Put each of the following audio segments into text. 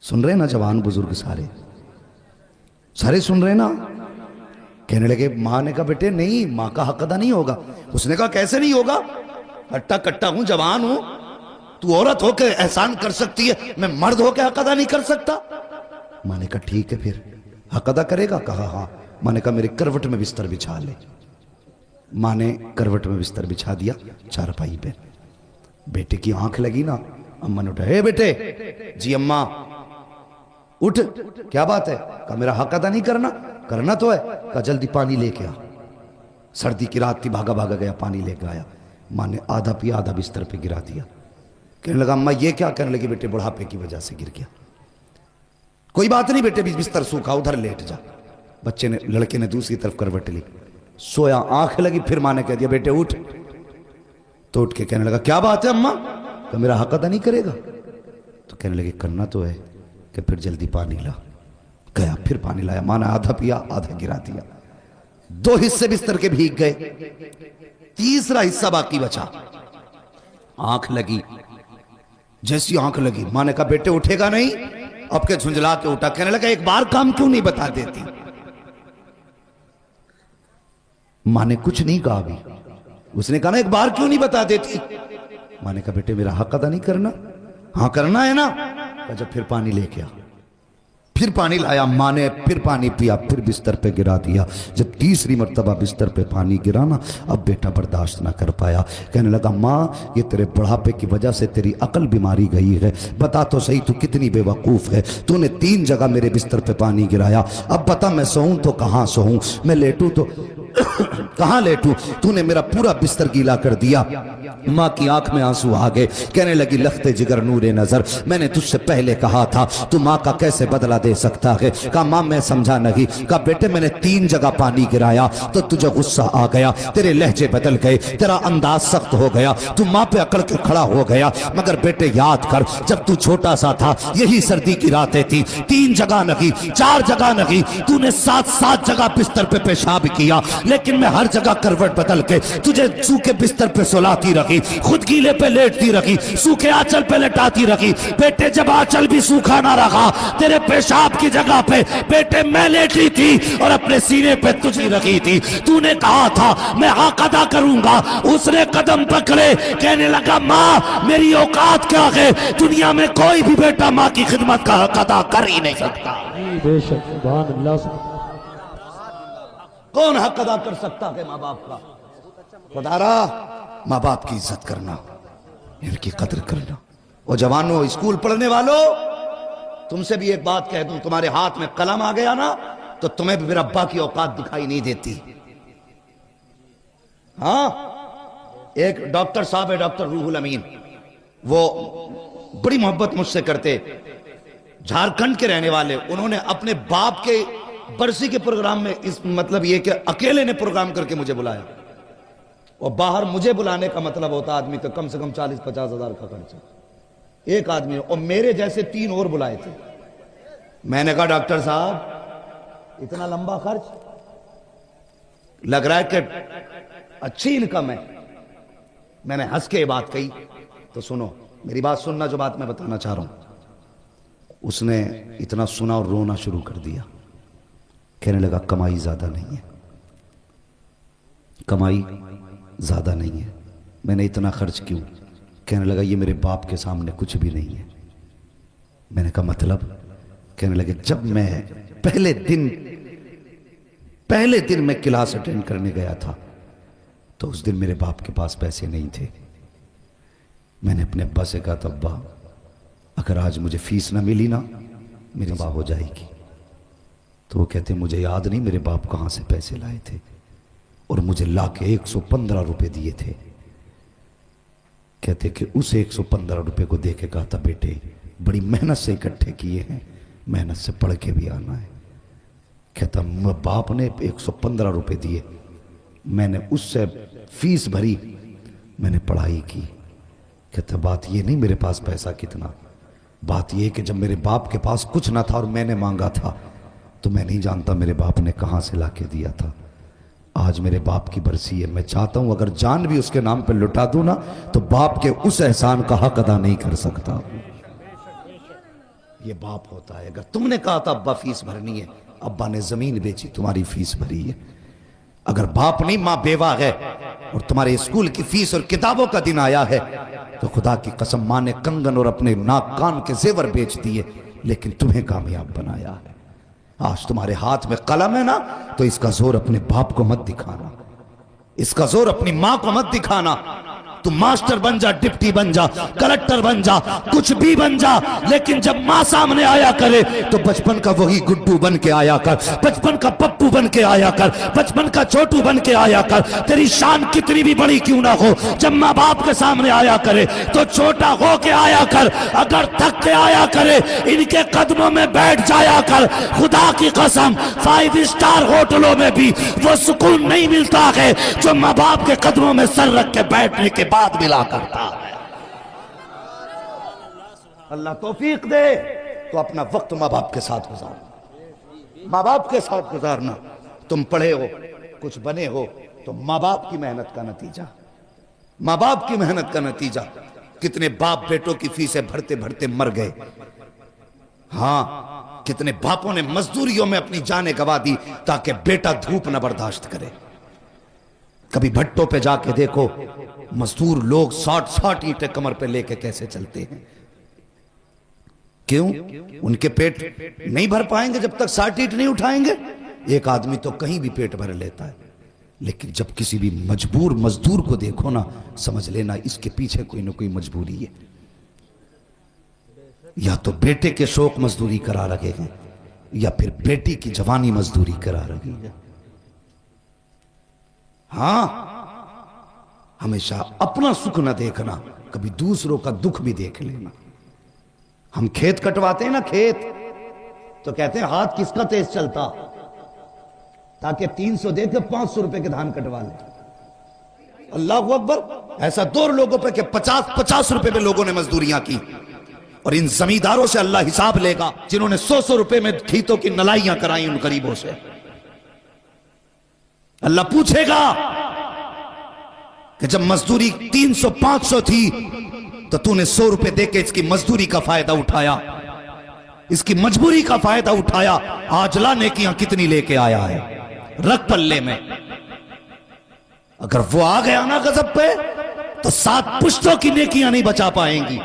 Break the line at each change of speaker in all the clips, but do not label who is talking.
सुन रहे ना जवान बुजुर्ग सारे सारे सुन रहे ना। कहने लगे माँ ने कहा बेटे नहीं, माँ का हक अदा नहीं होगा। उसने कहा कैसे नहीं होगा, हट्टा कट्टा हूं, जवान हूं, तू औरत होकर एहसान कर सकती है, मैं मर्द होकर हक अदा नहीं कर सकता। माँ ने कहा ठीक है फिर हक अदा करेगा। कहा हाँ। माँ ने कहा मेरे करवट में बिस्तर बिछा ले। माँ ने करवट में बिस्तर बिछा दिया चारपाई पे। बेटे की आंख लगी ना, अम्मा ने उठा, हे बेटे। जी अम्मा। उठ, क्या बात है? कहा मेरा हक अदा नहीं करना। करना तो है। कहा जल्दी पानी लेके आ। सर्दी की रात थी, भागा भागा गया, पानी लेके आया। माँ ने आधा पिया, आधा बिस्तर पे गिरा दिया। कहने लगा अम्मा ये क्या? कहने लगी बेटे बुढ़ापे की वजह से गिर गया। कोई बात नहीं बेटे, बिस्तर सूखा, उधर लेट जा। बच्चे ने, लड़के ने दूसरी तरफ करवट ली, सोया, आंख लगी। फिर माँ ने कह दिया बेटे उठ। तो उठ के कहने लगा क्या बात है अम्मा? तो मेरा हक अदा नहीं करेगा? तो कहने लगे करना तो है। कि फिर जल्दी पानी ला। गया, फिर पानी लाया। माँ ने आधा पिया, आधा गिरा दिया। 2 हिस्से बिस्तर के भीग गए, तीसरा हिस्सा बाकी बचा। आंख लगी, जैसी आंख लगी माँ ने कहा बेटे उठेगा नहीं? अब के झुंझला के उठा। कहने लगा एक बार काम क्यों नहीं बता देती? माँ ने कुछ नहीं कहा अभी। उसने कहा ना एक बार क्यों नहीं बता देती? माँ ने कहा बेटे मेरा हक अदा नहीं करना? हाँ करना है ना। जब फिर पानी लेके आ। फिर पानी लाया। माँ ने फिर पानी पिया, फिर बिस्तर पे गिरा दिया। जब तीसरी मर्तबा बिस्तर पे पानी गिरा ना, अब बेटा बर्दाश्त ना कर पाया। कहने लगा माँ ये तेरे बुढ़ापे की वजह से तेरी अकल बीमारी गई है। बता तो सही तू कितनी बेवकूफ़ है। तूने 3 जगह मेरे बिस्तर पे पानी गिराया। अब बता मैं सोऊं तो कहाँ सोऊं, मैं लेटूं तो कहाँ लेटूं? तूने मेरा पूरा बिस्तर गीला कर दिया। माँ की आंख में आंसू आ गए। कहने लगी लखते जिगर नूरे नजर, मैंने तुझसे पहले कहा था तू माँ का कैसे बदला दे सकता है। कहा माँ मैं समझा नहीं। कहा बेटे मैंने 3 जगह पानी गिराया तो तुझे गुस्सा आ गया, तेरे लहजे बदल गए, तेरा अंदाज सख्त हो गया, तू माँ पे अकड़ के खड़ा हो गया। मगर बेटे याद कर जब तू छोटा सा था यही सर्दी की रातें थी, 3 जगह नहीं 4 जगह नहीं, तूने 7 जगह बिस्तर पे पेशाब किया, लेकिन मैं हर जगह करवट बदल के तुझे सूखे बिस्तर पे सुलाती रखी, खुद गीले पे लेटती रखी, सूखे आंचल पे लेटाती रखी। बेटे जब आंचल भी सूखा ना रखा, तेरे पेशाब की जगह पे बेटे मैं लेटी थी और अपने सीने पे तुझी रखी थी। तूने कहा था मैं हक अदा करूंगा, उसने कदम पकड़े। कहने लगा माँ मेरी औकात क्या है, दुनिया में कोई भी बेटा माँ की खिदमत का हक अदा कर ही नहीं सकता।
बेशक सुभान अल्लाह।
कौन हक अदा कर सकता है माँ बाप का? खुदारा माँ बाप की इज्जत करना, इनकी कदर करना। और जवानों स्कूल पढ़ने वालों तुमसे भी एक बात कह दूं, तुम्हारे हाथ में कलम आ गया ना तो तुम्हें भी मेरे अब्बा की औकात दिखाई नहीं देती। हाँ एक डॉक्टर साहब है, डॉक्टर रूहुल अमीन, वो बड़ी मोहब्बत मुझसे करते, झारखंड के रहने वाले। उन्होंने अपने बाप के बरसी के प्रोग्राम में इस मतलब ये कि अकेले ने प्रोग्राम करके मुझे बुलाया। और बाहर मुझे बुलाने का मतलब होता आदमी का कम से कम 40-50 हजार का खर्चा एक आदमी, और मेरे जैसे 3 और बुलाए थे। मैंने कहा डॉक्टर साहब इतना लंबा खर्च, लग रहा है कि अच्छी इनकम है। मैंने हंस के ये बात कही। तो सुनो मेरी बात सुनना, जो बात मैं बताना चाह रहा हूं। उसने इतना सुना और रोना शुरू कर दिया। कहने लगा कमाई ज्यादा नहीं है, कमाई ज्यादा नहीं है, मैंने इतना खर्च क्यों? कहने लगा ये मेरे बाप के सामने कुछ भी नहीं है। मैंने कहा मतलब? कहने लगे जब मैं पहले दिन मैं क्लास अटेंड करने गया था तो उस दिन मेरे बाप के पास पैसे नहीं थे। मैंने अपने अब्बा से कहा था अब्बा अगर आज मुझे फीस ना मिली ना मेरी मां हो जाएगी। तो वो कहते मुझे याद नहीं मेरे बाप कहां से पैसे लाए थे, और मुझे लाके 115 रुपए दिए थे। कहते कि उस 115 रुपए को दे के कहा था बेटे बड़ी मेहनत से इकट्ठे किए हैं, मेहनत से पढ़ के भी आना है। कहता बाप ने 115 रुपए दिए, मैंने उससे फीस भरी, मैंने पढ़ाई की। कहता बात ये नहीं मेरे पास पैसा कितना, बात ये कि जब मेरे बाप के पास कुछ ना था और मैंने मांगा था तो मैं नहीं जानता मेरे बाप ने कहां से लाके दिया था। आज मेरे बाप की बरसी है, मैं चाहता हूं अगर जान भी उसके नाम पे लुटा दूं ना तो बाप के उस एहसान का हक अदा नहीं कर सकता। ये बाप होता है। अगर तुमने कहा था अब्बा फीस भरनी है, अब्बा ने जमीन बेची, तुम्हारी फीस भरी है। अगर बाप नहीं, मां बेवा है और तुम्हारे स्कूल की फीस और किताबों का दिन आया है, तो खुदा की कसम मां ने कंगन और अपने नाक कान के जेवर बेच दिए, लेकिन तुम्हें कामयाब बनाया है। आज तुम्हारे हाथ में कलम है ना, तो इसका जोर अपने बाप को मत दिखाना, इसका जोर अपनी मां को मत दिखाना। तू मास्टर बन जा, डिप्टी बन जा, कलेक्टर बन जा, कुछ भी बन जा, लेकिन जब मां सामने आया करे तो बचपन का वही गुड्डू बन के आया कर, बचपन का पप्पू बन के आया कर, बचपन का छोटू बन के आया कर। तेरी शान कितनी भी बड़ी क्यों ना हो, जब माँ बाप के सामने आया करे तो छोटा हो के आया कर। अगर थक के आया करे, इनके कदमों में बैठ जाया कर। खुदा की कसम 5 स्टार होटलों में भी वो सुकून नहीं मिलता है जो माँ बाप के कदमों में सर रख के बैठने के बाद मिला करता है। अल्लाह तौफीक दे तो अपना वक्त माँ बाप के साथ गुजारना, माँ बाप के साथ गुजारना। तुम पढ़े हो, कुछ बने हो, तो माँ बाप की मेहनत का नतीजा, माँ बाप की मेहनत का नतीजा। कितने बाप बेटों की फीसें भरते भरते मर गए। हाँ, कितने बापों ने मजदूरियों में अपनी जानें गवा दी ताकि बेटा धूप न बर्दाश्त करे। कभी भट्टों पे जाके देखो, मजदूर लोग 60-60 ईंटें कमर पे लेके कैसे चलते हैं। क्यों? उनके पेट नहीं भर पाएंगे जब तक 60 ईंट नहीं उठाएंगे। एक आदमी तो कहीं भी पेट भर लेता है, लेकिन जब किसी भी मजबूर मजदूर को देखो ना, समझ लेना इसके पीछे कोई ना कोई मजबूरी है। या तो बेटे के शौक मजदूरी करा रहे हैं, या फिर बेटी की जवानी मजदूरी करा रही है। हां, हमेशा अपना सुख न देखना, कभी दूसरों का दुख भी देख लेना। हम खेत कटवाते हैं ना, खेत, तो कहते हैं हाथ किसका तेज चलता, ताकि 300 देकर 500 रुपए के धान कटवा ले। अल्लाह अकबर। ऐसा 2 लोगों पे 50-50 रुपए में लोगों ने मजदूरियां की। और इन जमींदारों से अल्लाह हिसाब लेगा जिन्होंने 100-100 रुपए में खेतों की नलाइयां कराई उन गरीबों से। अल्लाह पूछेगा कि जब मजदूरी 300-500 थी तो तूने 100 रुपए देके इसकी मजदूरी का फायदा उठाया, इसकी मजबूरी का फायदा उठाया। आज ला नेकियां कितनी लेके आया है, रख पल्ले में। अगर वो आ गया ना गजब पे, तो 7 पुश्तों की नेकियां नहीं बचा पाएंगी।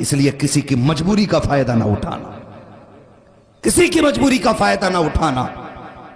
इसलिए किसी की मजबूरी का फायदा ना उठाना, किसी की मजबूरी का फायदा ना उठाना।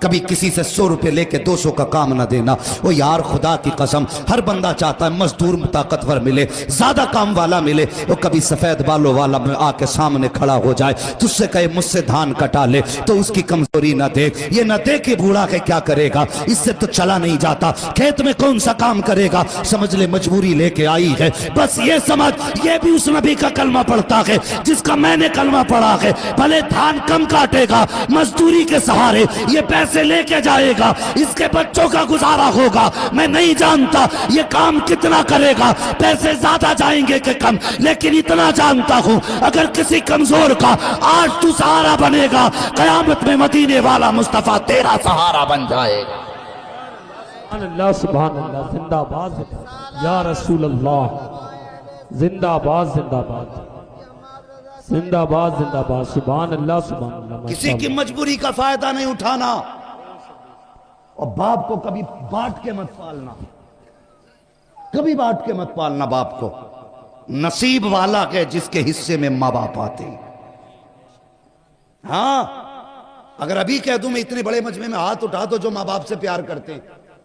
कभी किसी से 100 रुपए लेके 200 का काम ना देना। वो यार खुदा की कसम, हर बंदा चाहता है मजदूर ताकतवर मिले, ज्यादा काम वाला मिले। वो कभी सफेद बालों वाला में आके सामने खड़ा हो जाए, तुझसे कहे मुझसे धान कटा ले, तो उसकी कमजोरी ना देख। ये ना देख के बूढ़ा के क्या करेगा, इससे तो चला नहीं जाता, खेत में कौन सा काम करेगा। समझ ले मजबूरी लेके आई है, बस ये समझ ये भी उस नबी का कलमा पढ़ता है जिसका मैंने कलमा पढ़ा है। भले धान कम काटेगा, मजदूरी के सहारे ये पैसे लेके जाएगा, इसके बच्चों का गुजारा होगा। मैं नहीं जानता ये काम कितना करेगा, पैसे ज्यादा जाएंगे कि कम, लेकिन इतना जानता हूं अगर किसी कमजोर का आज तू सहारा बनेगा, कयामत में मदीने वाला मुस्तफा तेरा सहारा बन जाएगा।
अल्लाह सुभान अल्लाह, जिंदाबाद या रसूल अल्लाह, जिंदाबाद जिंदाबाद जिंदाबाद जिंदाबाद, सुभान अल्लाह सुभान अल्लाह।
किसी की मजबूरी का फायदा नहीं उठाना, और बाप को कभी बांट के मत पालना, कभी बांट के मत पालना बाप को। नसीब वाला के जिसके हिस्से में माँ बाप आते हैं। हाँ, अगर अभी कह दूं मैं इतने बड़े मजमे में हाथ उठा दो जो माँ बाप से प्यार करते हैं,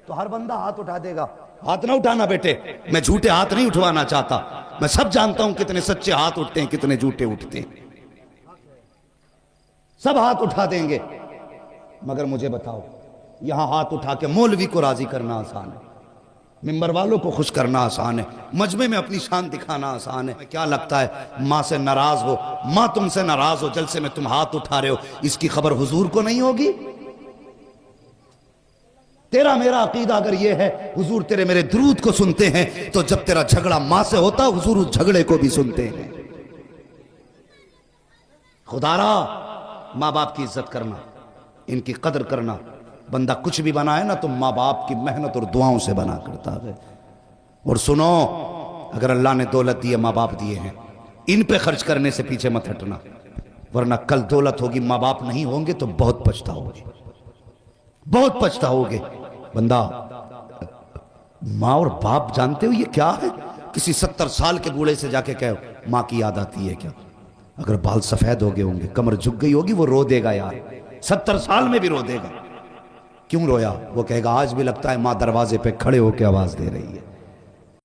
तो हर बंदा हाथ उठा देगा। हाथ ना उठाना बेटे, मैं झूठे हाथ नहीं उठवाना चाहता। मैं सब जानता हूं कितने सच्चे हाथ उठते हैं, कितने झूठे उठते हैं। सब हाथ उठा देंगे, मगर मुझे बताओ, यहां हाथ उठा के मौलवी को राजी करना आसान है, मिंबर वालों को खुश करना आसान है, मजमे में अपनी शान दिखाना आसान है। क्या लगता है मां से नाराज हो, मां तुमसे नाराज हो, जलसे में तुम हाथ उठा रहे हो, इसकी खबर हुजूर को नहीं होगी? तेरा मेरा अकीदा अगर यह है हुजूर तेरे मेरे दुरूद को सुनते हैं, तो जब तेरा झगड़ा मां से होता हुजूर उस झगड़े को भी सुनते हैं। खुदारा मां बाप की इज्जत करना, इनकी कदर करना। बंदा कुछ भी बना है ना तो माँ बाप की मेहनत और दुआओं से बना करता है। और सुनो, अगर अल्लाह ने दौलत दी है, माँ बाप दिए हैं, इन पे खर्च करने से पीछे मत हटना। वरना कल दौलत होगी, माँ बाप नहीं होंगे तो बहुत पछताओगे, बहुत पछताओगे। बंदा, माँ और बाप जानते हो ये क्या है? किसी 70 साल के बूढ़े से जाके कहो माँ की याद आती है क्या? अगर बाल सफेद हो गए होंगे, कमर झुक गई होगी, वो रो देगा यार, 70 साल में भी रो देगा। क्यों रोया? वो कहेगा आज भी लगता है माँ दरवाजे पे खड़े होकर आवाज दे रही है।